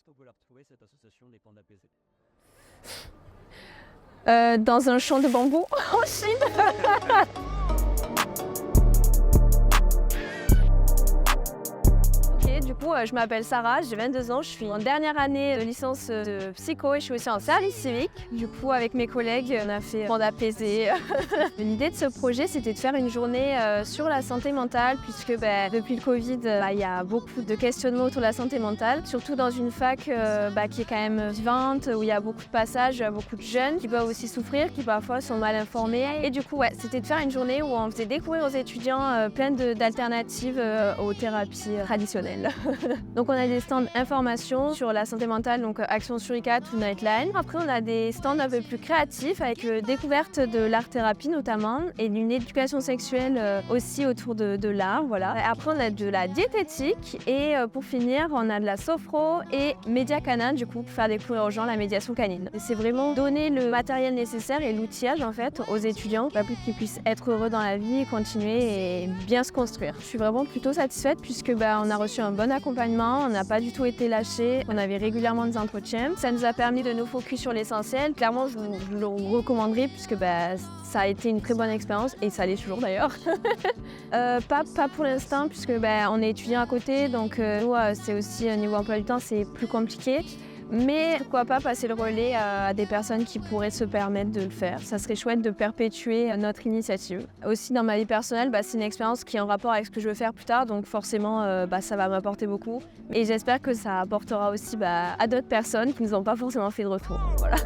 est-ce qu'on peut la retrouver, cette association des Pandas apaisés? Dans un champ de bambou en Chine. Du coup, je m'appelle Sarah, j'ai 22 ans, je suis en dernière année de licence de psycho et je suis aussi en service civique. Du coup, avec mes collègues, on a fait Pandas apaisés. L'idée de ce projet, c'était de faire une journée sur la santé mentale, puisque depuis le Covid, il y a beaucoup de questionnements autour de la santé mentale, surtout dans une fac qui est quand même vivante, où il y a beaucoup de passages, beaucoup de jeunes qui peuvent aussi souffrir, qui parfois sont mal informés. Et du coup, c'était de faire une journée où on faisait découvrir aux étudiants plein d'alternatives aux thérapies traditionnelles. Donc on a des stands information sur la santé mentale, donc Action Suricat ou Nightline. Après on a des stands un peu plus créatifs avec découverte de l'art-thérapie notamment et une éducation sexuelle aussi autour de l'art. Voilà. Après on a de la diététique et pour finir on a de la sophro et média canin du coup pour faire découvrir aux gens la médiation canine. Et c'est vraiment donner le matériel nécessaire et l'outillage en fait aux étudiants pour qu'ils puissent être heureux dans la vie, continuer et bien se construire. Je suis vraiment plutôt satisfaite puisque on a reçu un bon accompagnement, on n'a pas du tout été lâchés, on avait régulièrement des entretiens. Ça nous a permis de nous focus sur l'essentiel. Clairement, je le recommanderais puisque ça a été une très bonne expérience et ça l'est toujours d'ailleurs. Pas pour l'instant puisque on est étudiant à côté, donc nous c'est aussi au niveau emploi du temps c'est plus compliqué. Mais pourquoi pas passer le relais à des personnes qui pourraient se permettre de le faire. Ça serait chouette de perpétuer notre initiative. Aussi dans ma vie personnelle, c'est une expérience qui est en rapport avec ce que je veux faire plus tard, donc forcément ça va m'apporter beaucoup. Et j'espère que ça apportera aussi à d'autres personnes qui nous ont pas forcément fait de retour. Voilà.